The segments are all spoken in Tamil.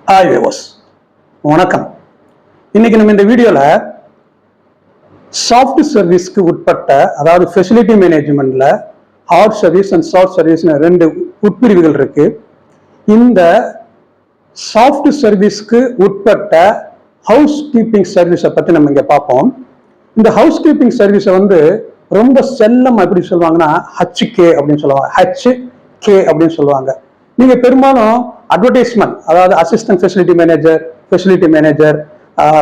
ஹாய் வியூவர்ஸ், வணக்கம். இன்னைக்கு நம்ம இந்த வீடியோல சாஃப்ட் சர்வீஸ்க்கு உட்பட்ட, அதாவது ஃபெசிலிட்டி மேனேஜ்மெண்ட்ல hard service and soft service ரெண்டு உட்பிரிவுகள் இருக்கு. இந்த சாஃப்ட் சர்வீஸ்க்கு உட்பட்ட ஹவுஸ் கீப்பிங் சர்வீஸை பத்தி நம்ம இங்க பார்ப்போம். இந்த ஹவுஸ் கீப்பிங் சர்வீஸை ரொம்ப செல்லம் எப்படி சொல்லுவாங்கன்னா HK அப்படின்னு சொல்லுவாங்க, HK அப்படின்னு சொல்லுவாங்க. நீங்க பெரும்பாலும் அட்வர்டைஸ்மெண்ட், அதாவது assistant facility manager,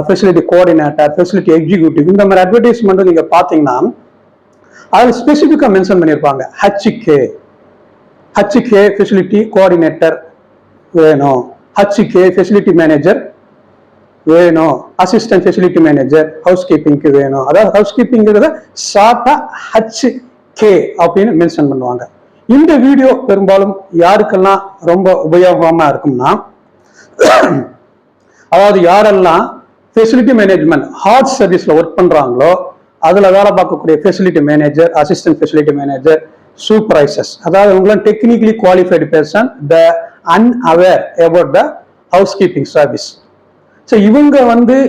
facility coordinator, facility executive, இந்த மாதிரி அட்வர்டைஸ்மெண்ட் நீங்க பாத்தீங்கன்னா அதில் ஸ்பெசிஃபிக்கா மென்ஷன் பண்ணியிருப்பாங்க. HK ஃபெசிலிட்டி கோஆர்டினேட்டர் வேணும், HK ஃபெசிலிட்டி மேனேஜர் வேணும், அசிஸ்டன்ட் ஃபெசிலிட்டி மேனேஜர் ஹவுஸ் கீப்பிங்க்கு வேணும். அதாவது ஹவுஸ் கீப்பிங்கிறத ஷார்ட்டா HK அப்படின்னு மென்ஷன் பண்ணுவாங்க. இந்த வீடியோ பெரும்பாலும் யாருக்கெல்லாம் ரொம்ப உபயோகமா இருக்கும்னா, அதாவது யாரெல்லாம் ஃபெசிலிட்டி மேனேஜ்மெண்ட் ஹார்ட் சர்வீஸ்ல ஒர்க் பண்றாங்களோ அதுல வேலை பார்க்கக்கூடிய facility manager, assistant facility manager, supervisors, அதாவது இவங்களாம் technically qualified person, the unaware about the house keeping service. So இவங்க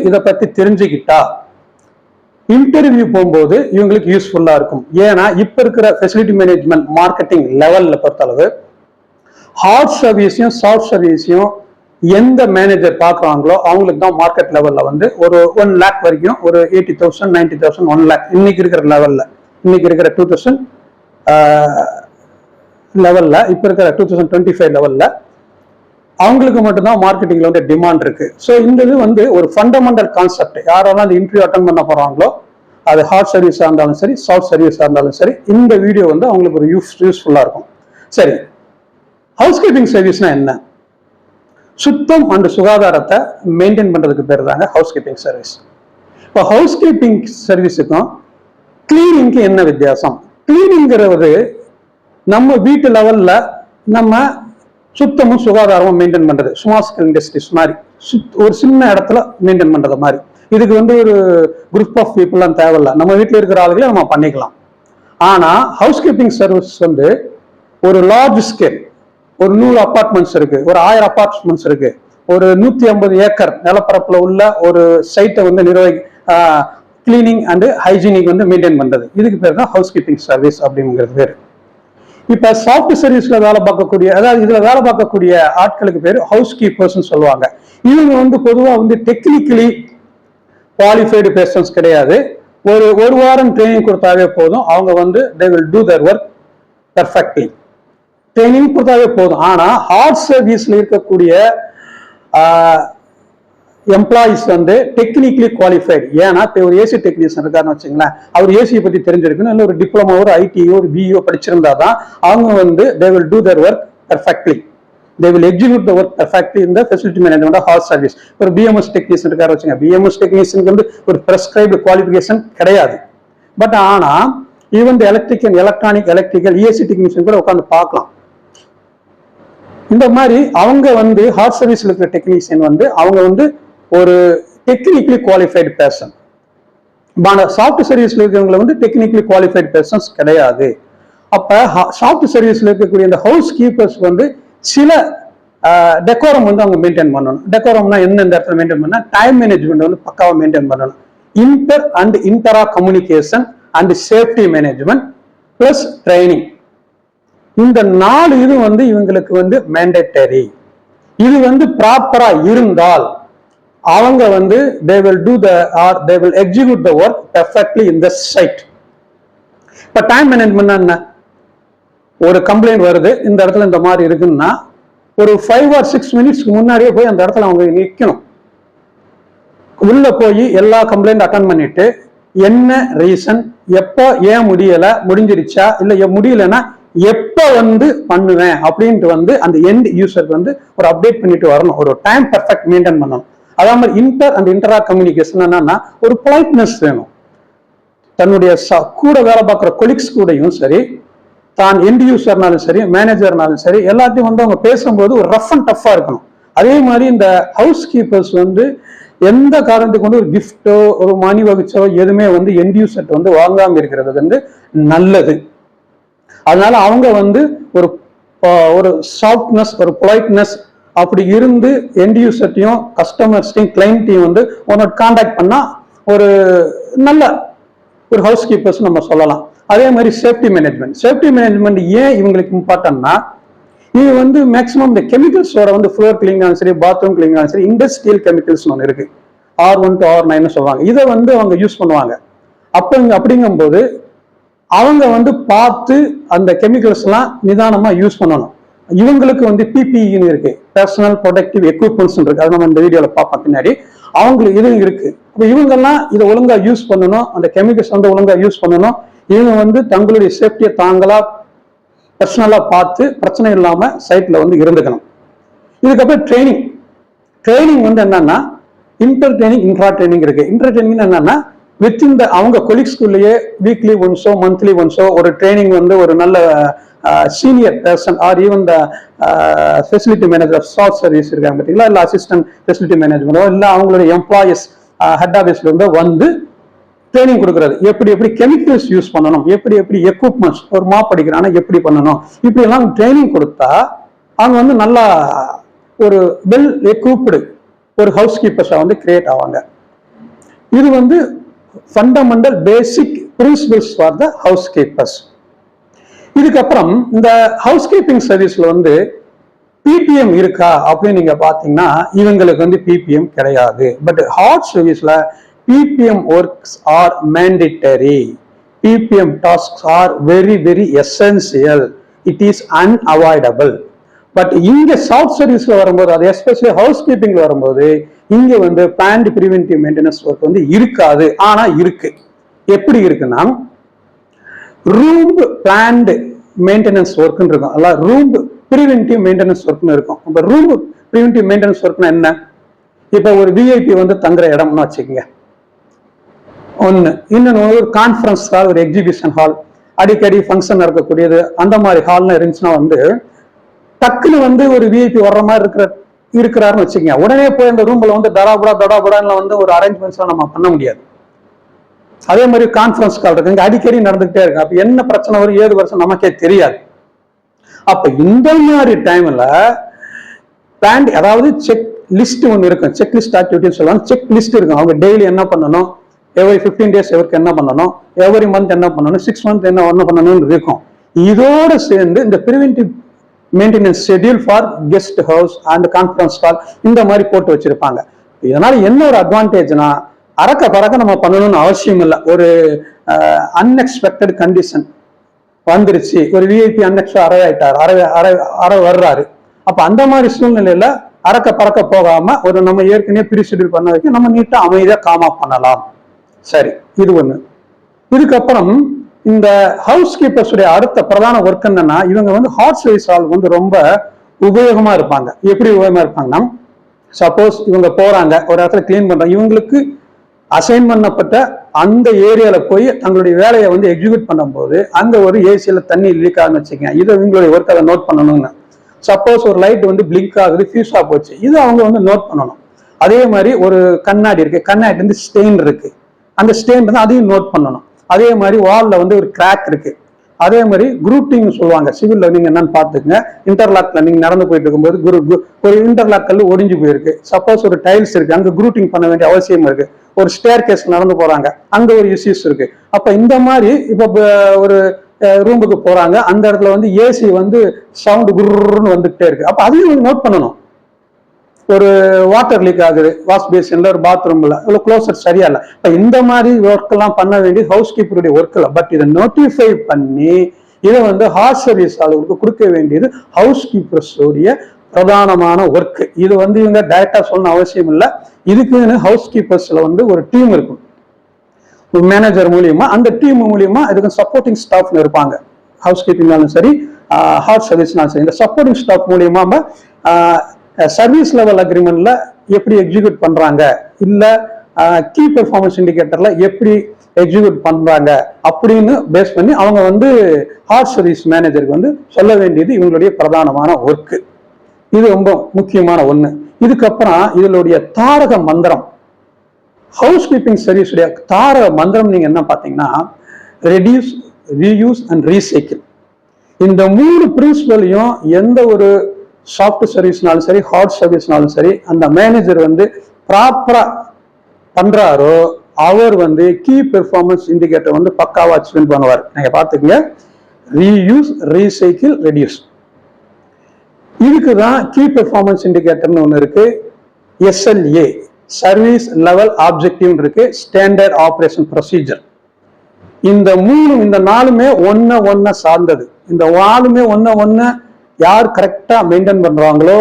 இதை பத்தி தெரிஞ்சுக்கிட்டா இன்டர்வியூ போகும்போது இவங்களுக்கு யூஸ்ஃபுல்லா இருக்கும். ஏன்னா இப்ப இருக்கிற ஃபெசிலிட்டி மேனேஜ்மெண்ட் மார்க்கெட்டிங் லெவல்ல பொறுத்தளவு ஹார்ட் சர்வீஸையும் சாஃப்ட் சர்வீஸையும் எந்த மேனேஜர் பாக்குறாங்களோ அவங்களுக்கு தான் மார்க்கெட் லெவல்ல ஒரு 1 lakh வரைக்கும், ஒரு 80,000, 90,000, 1 lakh இன்னைக்கு இருக்கிற லெவல்ல, இன்னைக்கு இருக்கிற 2000 லெவல்ல, இப்ப இருக்கிற 2025 லெவல்ல அவங்களுக்கு மட்டும்தான் மார்க்கெட்டிங்ல டிமாண்ட் இருக்கு. ஸோ இந்த இது ஒரு ஃபண்டமெண்டல் கான்செப்ட். யாரெல்லாம் அந்த இன்டர்வியூ அட்டன் பண்ண போறாங்களோ, அது ஹார்ட் சர்வீஸா இருந்தாலும் சரி, சாஃப்ட் சர்வீஸா இருந்தாலும் சரி, இந்த வீடியோ அவங்களுக்கு ஒரு யூஸ்ஃபுல்லா இருக்கும். சரி, ஹவுஸ் கீப்பிங் சர்வீஸ்னா என்ன? சுத்தம் அண்ட் சுகாதாரத்தை மெயின்டைன் பண்றதுக்கு பேர் தாங்க ஹவுஸ் கீப்பிங் சர்வீஸ். இப்போ ஹவுஸ் கீப்பிங் சர்வீஸுக்கும் கிளீனிங்க்கு என்ன வித்தியாசம்? கிளீனிங்கிறது நம்ம வீட்டு லெவல்ல நம்ம சுத்தமும் சுகாதாரமும் மெயின்டைன் பண்றது, ஸ்மால் ஸ்கேல் இண்டஸ்ட்ரீஸ் மாதிரி ஒரு சின்ன இடத்துல மெயின்டைன் பண்றது மாதிரி. இதுக்கு ஒரு குரூப் ஆஃப் பீப்புள்லாம் தேவையில்ல, நம்ம வீட்டில் இருக்கிற ஆளுகளே நம்ம பண்ணிக்கலாம். ஆனா ஹவுஸ் கீப்பிங் சர்வீஸ் ஒரு லார்ஜ் ஸ்கேல், ஒரு 100 அபார்ட்மெண்ட்ஸ் இருக்கு, ஒரு 1000 அபார்ட்மெண்ட்ஸ் இருக்கு, ஒரு 150 ஏக்கர் நிலப்பரப்புல உள்ள ஒரு சைட்டை கிளீனிங் அண்ட் ஹைஜீனிக் மெயின்டைன் பண்றது. இதுக்கு பேர் தான் ஹவுஸ் கீப்பிங் சர்வீஸ் அப்படிங்கிறது பேரு. இப்ப சாஃப்ட் சர்வீஸ்ல வேலை பார்க்கக்கூடிய, அதாவது இதுல வேலை பார்க்கக்கூடிய ஆட்களுக்கு பேரு ஹவுஸ் கீப்பர்ஸ் சொல்லுவாங்க. இவங்க பொதுவா டெக்னிக்கலி குவாலிஃபைடு பர்சன்ஸ் கிடையாது. ஒரு வாரம் ட்ரைனிங் கொடுத்தாவே போதும், அவங்க they will do their work perfectly. Training கொடுத்தாவே போதும். ஆனா ஹார்ட் சர்வீஸ்ல இருக்கக்கூடிய எம்ப்ளாயிஸ் டெக்னிக்கலி குவாலிஃபைடு. ஏன்னா இப்போ ஒரு ஏசி டெக்னீஷியன் இருக்காருன்னு வச்சுங்களேன், அவர் ஏசியை பத்தி தெரிஞ்சிருக்கணும், இல்லை ஒரு டிப்ளமோ, ஒரு ஐடிஓ, ஒரு பிஇஓ படிச்சிருந்தா தான் அவங்க they will do their work perfectly. They will execute the work perfectly in the facility management of heart service. ஒரு பிஎம்எஸ் டெக்னீஷியன் இருக்காரு வச்சுங்க, பிஎம்எஸ் டெக்னீஷியனுக்கு ஒரு பிரெஸ்கிரைப்டு குவாலிஃபிகேஷன் கிடையாது. பட் ஆனா எலக்ட்ரிக்கல் ஏசி டெக்னீஷியன் கூட உட்காந்து பார்க்கலாம். இந்த மாதிரி அவங்க ஹார்ட் சர்வீஸ்ல இருக்கிற டெக்னீஷியன் அவங்க ஒரு டெக்னிக்கலி குவாலிஃபைடு பர்சன். சாஃப்ட் சர்வீஸ்ல இருக்கிறவங்க டெக்னிக்கலி குவாலிஃபைடு பர்சன்ஸ் கிடையாது. அப்ப சாஃப்ட் சர்வீஸ்ல இருக்கக்கூடிய இந்த ஹவுஸ் கீப்பர்ஸ் சில டெக்கோரம் அவங்க மெயின்டைன் பண்ணணும். டெக்கோரம்னா என்ன? இந்த இடத்துல மெயின்டைன் பண்ணா டைம் மேனேஜ்மெண்ட் பக்காவா மெயின்டைன் பண்ணணும். Intra communication and safety management plus training, இந்த 4 இது இவங்களுக்கு மேண்டேட்டரி. இது ப்ராப்பரா இருந்தால் அவங்க they will execute the work perfectly in the site. இப்ப டைம் மேனேஜ்மெண்ட் என்ன? ஒரு கம்ப்ளைண்ட் வருது, இந்த இடத்துல இந்த மாதிரி இருக்குன்னா ஒரு 5 or 6 மினிட்ஸ்க்கு முன்னாடியே போய் அந்த இடத்துல அவங்க நிற்கணும். உள்ள போய் எல்லா கம்ப்ளைண்ட் அட்டன் பண்ணிட்டு என்ன ரீசன், எப்போ, ஏன் முடியல, முடிஞ்சிருச்சா, இல்ல முடியலன்னா எப்ப பண்ணுவேன் அப்படின்ட்டு அந்த எண்ட் யூசருக்கு ஒரு அப்டேட் பண்ணிட்டு வரணும். ஒரு டைம் பெர்ஃபெக்ட் மெயின்டைன் பண்ணணும். அதே மாதிரி இன்டரா கம்யூனிகேஷன் என்னன்னா ஒரு பொலைட்னஸ் வேணும். தன்னுடைய கூட வேலை பார்க்குற கொலிக்ஸ் கூடயும் சரி, தான் எண்ட் யூசர்னாலும் சரி, மேனேஜர்னாலும் சரி, எல்லாத்தையும் அவங்க பேசும்போது ஒரு ரஃப் அண்ட் டஃபா இருக்கணும். அதே மாதிரி இந்த ஹவுஸ் கீப்பர்ஸ் எந்த காரணத்துக்கு ஒரு கிஃப்டோ ஒரு மணி வகிச்சோ எதுவுமே எண்ட் யூசர் வாங்காம இருக்கிறது நல்லது. அதனால அவங்க ஒரு சாஃப்ட்னஸ், ஒரு பொலைட்னஸ், அப்படி இருந்து எண்ட் யூசர்ட்டையும் கஸ்டமர்ஸ்டையும் கிளைண்ட்டையும் வந்து உன்னோட கான்டாக்ட் பண்ணா ஒரு நல்ல ஒரு ஹவுஸ் கீப்பர்ஸ் நம்ம சொல்லலாம். அதே மாதிரி சேஃப்டி மேனேஜ்மெண்ட் ஏன் இவங்களுக்கு இம்பார்ட்டன்ட்னா, இது வந்து மேக்சிமம் இந்த கெமிக்கல்ஸோட வந்து ஃப்ளோர் கிளீனாலும் சரி, பாத்ரூம் கிளீனாலும் சரி, இண்டஸ்ட்ரியல் கெமிக்கல்ஸ் ஒன்று இருக்கு, R1 to R9 சொல்லுவாங்க. இதை வந்து அவங்க யூஸ் பண்ணுவாங்க. அப்போ அப்படிங்கும்போது அவங்க வந்து பார்த்து அந்த கெமிக்கல்ஸ் எல்லாம் நிதானமா யூஸ் பண்ணணும். இவங்களுக்கு வந்து பிபிஇன்னு இருக்கு, பர்சனல் ப்ரொடக்டிவ் எக்யூப்மெண்ட்ஸ் இருக்கு. அது நம்ம இந்த வீடியோல பார்ப்போம் பின்னாடி. அவங்களுக்கு இது இருக்கு. இப்போ இவங்கெல்லாம் இதை ஒழுங்கா யூஸ் பண்ணணும், அந்த கெமிக்கல்ஸ் வந்து ஒழுங்கா யூஸ் பண்ணணும். இவங்க வந்து தங்களுடைய சேஃப்டியை தாங்களா பர்சனலா பார்த்து பிரச்சனை இல்லாம சைட்ல வந்து இருந்துக்கணும். இதுக்கப்புறம் ட்ரைனிங் வந்து என்னன்னா இன்டர் ட்ரைனிங், இன்ட்ரா ட்ரைனிங் இருக்கு. இன்டர் ட்ரைனிங் என்னன்னா வித்தின் அவங்க கொலீக்ஸ்குள்ளேயே வீக்லி ஒன்ஸோ மந்த்லி ஒன்ஸோ ஒரு ட்ரைனிங் வந்து ஒரு நல்ல senior person or even the facility manager of soft service இருக்காங்க பார்த்தீங்களா, இல்லை அசிஸ்டன்ட் ஃபெசிலிட்டி மேனேஜ்மெண்டோ இல்லை அவங்களுடைய எம்ப்ளாயிஸ் ஹெட் ஆஃபீஸ்ல இருந்து வந்து ட்ரைனிங் கொடுக்கறது. எப்படி கெமிக்கல்ஸ் யூஸ் பண்ணணும், எப்படி எக்யூப்மெண்ட்ஸ், ஒரு மாப் அடிக்கிறானா எப்படி பண்ணணும், இப்படி எல்லாம் ட்ரைனிங் கொடுத்தா அவங்க வந்து நல்லா ஒரு வெல் எக்யூப்டு ஒரு ஹவுஸ் கீப்பர்ஸா வந்து கிரியேட் ஆவாங்க. இது வந்து fundamental basic principles for the house keepers. இதுக்கப்புறம் இந்த ஹவுஸ் கீப்பிங் சர்வீஸ்ல வந்து பிபிஎம் இருக்கா அப்படின்னு நீங்க பாத்தீங்கன்னா இவங்களுக்கு வந்து பிபிஎம் கிடையாது. பட் ஹாட் சர்வீஸ்ல PPM works are mandatory. PPM tasks are very essential. It is unavoidable. But இங்க சாஃப்ட் சர்வீஸ்ல வரும்போது, அது எஸ்பெஷலி ஹவுஸ் கீப்பிங்ல வரும்போது இங்க வந்து பிளான்ட் பிரிவென்டிவ் மெயின்டெனன்ஸ் ஒர்க் வந்து இருக்காது. ஆனா இருக்கு. எப்படி இருக்குன்னா ரூம் பிளான்ட் மெயின்டெனன்ஸ் ஒர்க்னு இருக்கும், அல்ல ரூம் பிரிவென்டிவ் மெயின்டெனன்ஸ் ஒர்க்னு இருக்கும். இப்ப ரூம் பிரிவென்டிவ் மெயின்டெனன்ஸ் ஒர்க்னா என்ன? இப்ப ஒரு விஐபி வந்து தங்குற இடம்னு வச்சுக்கோங்க ஒண்ணு. இன்னொன்று ஒரு கான்ஃபரன்ஸ் ஹால், ஒரு எக்ஸிபிஷன் ஹால், அடிக்கடி ஃபங்க்ஷன் நடக்கக்கூடியது, அந்த மாதிரி ஹால்னு இருந்துச்சுன்னா வந்து டக்குன்னு வந்து ஒரு விஐபி வர்ற மாதிரி இருக்கிறாருன்னு வச்சுக்கோங்க, உடனே போய் அந்த ரூம்ல வந்து தடாபுடான்னு வந்து ஒரு அரேஞ்ச்மெண்ட்ஸ் நம்ம பண்ண முடியாது. அதே மாதிரி கான்ஃபரன்ஸ் கால் இருக்கு, இங்க அடிக்கடி நடந்துகிட்டே இருக்கு. அப்ப என்ன பிரச்சனை வரும், ஏது வருஷம் நமக்கே தெரியாது. அப்ப இந்த மாதிரி டைம்ல பிளான், அதாவது செக் லிஸ்ட் ஒன்று இருக்கும், செக் லிஸ்ட் ஆக்டிவிட்டின்னு சொல்லுவாங்க. செக் லிஸ்ட் இருக்கும். அவங்க டெய்லி என்ன பண்ணணும், எவ்ரி 15 days எவருக்கு என்ன பண்ணணும், எவ்ரி மந்த் என்ன பண்ணணும், 6 months என்ன பண்ணணும்னு இருக்கும். இதோட சேர்ந்து இந்த preventive maintenance schedule for guest house and conference hall இந்த மாதிரி போட்டு வச்சிருப்பாங்க. இதனால என்ன ஒரு அட்வான்டேஜ்னா, அறக்க பறக்க நம்ம பண்ணணும்னு அவசியம் இல்லை. ஒரு அன்எக்ஸ்பெக்டட் கண்டிஷன் வந்துருச்சு, ஒரு விஐபி அன்எக்ஸ்பெக்ட் அறை வர்றாரு, அப்ப அந்த மாதிரி சூழ்நிலையில அறக்க பறக்க போகாம ஒரு நம்ம ஏற்கனவே ப்ரீ ஷெட்யூல் பண்ண வரைக்கும் நம்ம நீட்டா அமைதியா காமா பண்ணலாம். சரி, இது ஒண்ணு. இதுக்கப்புறம் இந்த ஹவுஸ் கீப்பர்ஸ் உடைய அடுத்த பிரதான ஒர்க் என்னன்னா, இவங்க வந்து ஹாட் சர்வீஸ் ஆள் வந்து ரொம்ப உபயோகமா இருப்பாங்க. எப்படி உபயோகமா இருப்பாங்கன்னா, சப்போஸ் இவங்க போறாங்க ஒரு இடத்துல கிளீன் பண்றாங்க, இவங்களுக்கு அசைன் பண்ணப்பட்ட அந்த ஏரியால போய் தங்களுடைய வேலையை வந்து எக்ஸிக்யூட் பண்ணும்போது அங்க ஒரு ஏசியில தண்ணி லீக் ஆகுன்னு வச்சுக்கோங்க, இதை இவங்களுடைய ஒர்க் அதை நோட் பண்ணணும்னு. சப்போஸ் ஒரு லைட் வந்து பிளிங்க் ஆகுது, ஃபியூஸா போச்சு, இது அவங்க வந்து நோட் பண்ணணும். அதே மாதிரி ஒரு கண்ணாடி இருக்கு, கண்ணாடி வந்து ஸ்டெயின் இருக்கு, அந்த ஸ்டெயின் வந்து அதையும் நோட் பண்ணணும். அதே மாதிரி வால்ல வந்து ஒரு கிராக் இருக்கு, அதே மாதிரி குரூட்டிங் சொல்லுவாங்க. சிவில்ல நீங்க என்னன்னு பாத்துக்கங்க, இன்டர்லாக்ல நீங்க நடந்து போயிட்டு இருக்கும்போது ஒரு இன்டர்லாக் கல் ஒடிஞ்சு போயிருக்கு, சப்போஸ் ஒரு டைல்ஸ் இருக்கு, அங்க குரூட்டிங் பண்ண வேண்டிய அவசியம் இருக்கு. ஒரு ஸ்டேர் கேஸ் நடந்து போறாங்க, அங்க ஒரு இஷ்யூஸ் இருக்கு. அப்ப இந்த மாதிரி இப்ப ஒரு ரூமுக்கு போறாங்க, அந்த இடத்துல வந்து ஏசி வந்து சவுண்ட் குருன்னு வந்துகிட்டே இருக்கு, அப்ப அதையும் நோட் பண்ணணும். ஒரு வாட்டர் லீக் ஆகுது வாஷ் பேசின்ல, ஒரு பாத்ரூம்ல, இவ்வளவு க்ளோசர் சரியா இல்லை. இப்ப இந்த மாதிரி ஒர்க் எல்லாம் பண்ண வேண்டியது ஹவுஸ் கீப்பருடைய ஒர்க் இல்லை. பட் இதை நோட்டிஃபை பண்ணி இதை வந்து ஹாட் சர்வீஸ் ஆளுக்கு கொடுக்க வேண்டியது ஹவுஸ் கீப்பர்ஸோடைய பிரதானமான ஒர்க். இது வந்து இவங்க டைரக்டா சொல்லணும் அவசியம் இல்லை. இதுக்குன்னு ஹவுஸ் கீப்பர்ஸ்ல வந்து ஒரு டீம் இருக்கும், ஒரு மேனேஜர் மூலியமா, அந்த டீம் மூலியமா இதுக்கு சப்போர்ட்டிங் ஸ்டாஃப்னு இருப்பாங்க. ஹவுஸ் கீப்பிங்னாலும் சரி, ஹாட் சர்வீஸ்னாலும் சரி, இந்த சப்போர்ட்டிங் ஸ்டாஃப் மூலியமா சர்வீஸ் லெவல் அக்ரிமெண்ட்ல எப்படி எக்ஸிக்யூட் பண்றாங்க, இல்ல கீ பெர்ஃபார்மன்ஸ் இண்டிகேட்டர்ல எப்படி எக்ஸிக்யூட் பண்றாங்க அப்படின்னு பேஸ் பண்ணி அவங்க வந்து ஹாட் சர்வீஸ் மேனேஜருக்கு வந்து சொல்ல வேண்டியது இவங்களுடைய பிரதானமான ஒர்க். இது ரொம்ப முக்கியமான ஒண்ணு. இதுக்கப்புறம் இதனுடைய தாரக மந்திரம், ஹவுஸ் கீப்பிங் சர்வீஸ் உடைய தாரக மந்திரம் நீங்க என்ன பாத்தீங்கன்னா, ரெடியூஸ், ரீயூஸ் அண்ட் ரீசைக்கிள். இந்த 3 பிரின்சிபலையும் எந்த ஒரு சாஃப்ட் சர்வீஸ்னாலும் சரி, ஹார்ட் சர்வீஸ்னாலும் சரி, அந்த மேனேஜர் வந்து ப்ராப்பரா பண்றாரோ அவர் வந்து கீ பெர்ஃபார்மன்ஸ் இண்டிகேட்டர் வந்து பக்காவா அச்சீவ் பண்ணுவார். நீங்க பாத்துக்கங்க, ரீயூஸ், ரீசைக்கிள், ரெடியூஸ். இதுக்குதான் கீ பெர்ஃபார்மன்ஸ் இண்டிகேட்டர்னு ஒன்று இருக்கு. SLA, சர்வீஸ் லெவல் ஆப்ஜெக்டிவ் இருக்கு, ஸ்டாண்டர்ட் ஆபரேஷன் ப்ரொசீஜர். இந்த நாலுமே ஒன்ன சார்ந்தது. இந்த நாலுமே ஒன்ன யார் கரெக்டா மெயின்டைன் பண்றாங்களோ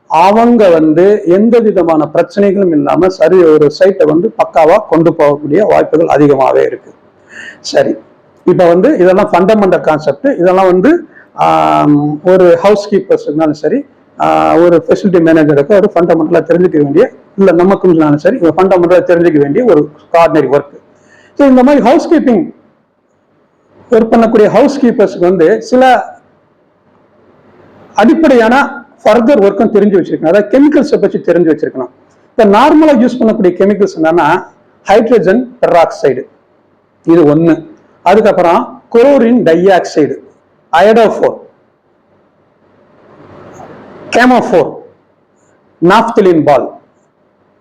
அவங்க வந்து எந்த விதமான பிரச்சனைகளும் இல்லாம சரி ஒரு சைட்டை வந்து பக்காவா கொண்டு போகக்கூடிய வாய்ப்புகள் அதிகமாகவே இருக்கு. சரி, இப்ப வந்து இதெல்லாம் ஃபண்டமெண்டல் கான்செப்ட். இதெல்லாம் வந்து ஒரு ஹவுஸ் கீப்பர்ஸ்னாலும் சரி, ஒரு ஃபெசிலிட்டி மேனேஜருக்கு ஒரு ஃபண்டமெண்டலா தெரிஞ்சுக்க வேண்டிய, இல்ல நமக்கும் சரி ஃபண்டமெண்டலா தெரிஞ்சுக்க வேண்டிய ஒரு ஆர்டினரி ஒர்க். ஸோ இந்த மாதிரி ஹவுஸ் கீப்பிங் ஒர்க் பண்ணக்கூடிய ஹவுஸ் கீப்பர்ஸ்க்கு வந்து சில அடிப்படையான ஃபர்தர் ஒர்க்கும் தெரிஞ்சு வச்சிருக்கணும். அதாவது கெமிக்கல்ஸை பற்றி தெரிஞ்சு வச்சிருக்கணும். இப்போ நார்மலா யூஸ் பண்ணக்கூடிய கெமிக்கல்ஸ் என்னன்னா ஹைட்ரஜன் பெராக்சைடு, இது ஒண்ணு. அதுக்கப்புறம் குளோரின் டை ஆக்சைடு, அயடோஃபோர், கேமோஃபோர், நாப்தலின் பால்,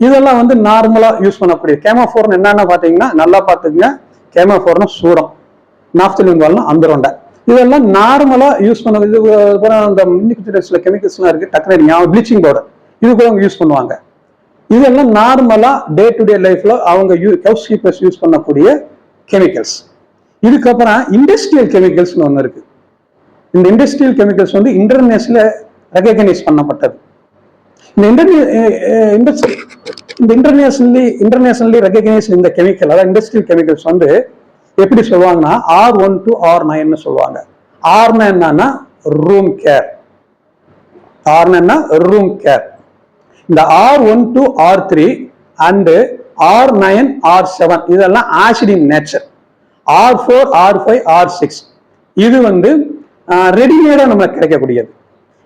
இதெல்லாம் வந்து நார்மலா யூஸ் பண்ணக்கூடிய. கேமோஃபோர்னு என்னன்னு பாத்தீங்கன்னா நல்லா பாத்துக்கங்க, கேமோஃபோர்னு சூடம், நாப்தலின் பால்னா அந்தரோண்டை. இதெல்லாம் நார்மலா யூஸ் பண்ண. இந்த சில கெமிக்கல்ஸ் எல்லாம் இருக்கு, டக்குனு ப்ளீச்சிங் பவுடர், இது கூட அவங்க யூஸ் பண்ணுவாங்க. இதெல்லாம் நார்மலா டே டு டே லைஃப்ல அவங்க ஹவுஸ் கீப்பர்ஸ் யூஸ் பண்ணக்கூடிய கெமிக்கல்ஸ். இதுக்கப்புறம் இண்டஸ்ட்ரியல் கெமிக்கல்ஸ்னு ஒன்று இருக்கு. இந்த இண்டஸ்ட்ரியல் கெமிக்கல்ஸ் வந்து இன்டர்நேஷனல் ரெகக்னைஸ் பண்ணப்பட்டது. இந்த இன்டர்நேஷனலி ரெகக்னைஸ் இந்த கெமிக்கல், அதாவது இண்டஸ்ட்ரியல் கெமிக்கல்ஸ் வந்து எப்படி சொல்லுவாங்கன்னா R1 to R9 சொல்லுவாங்க. R9 என்னன்னா room care, R9 room care. இந்த R1 to R3 and R9 R7 இதெல்லாம் acid in nature. R4 R5 R6 இது வந்து ரெடிமேடா நமக்கு கிடைக்கக்கூடியது.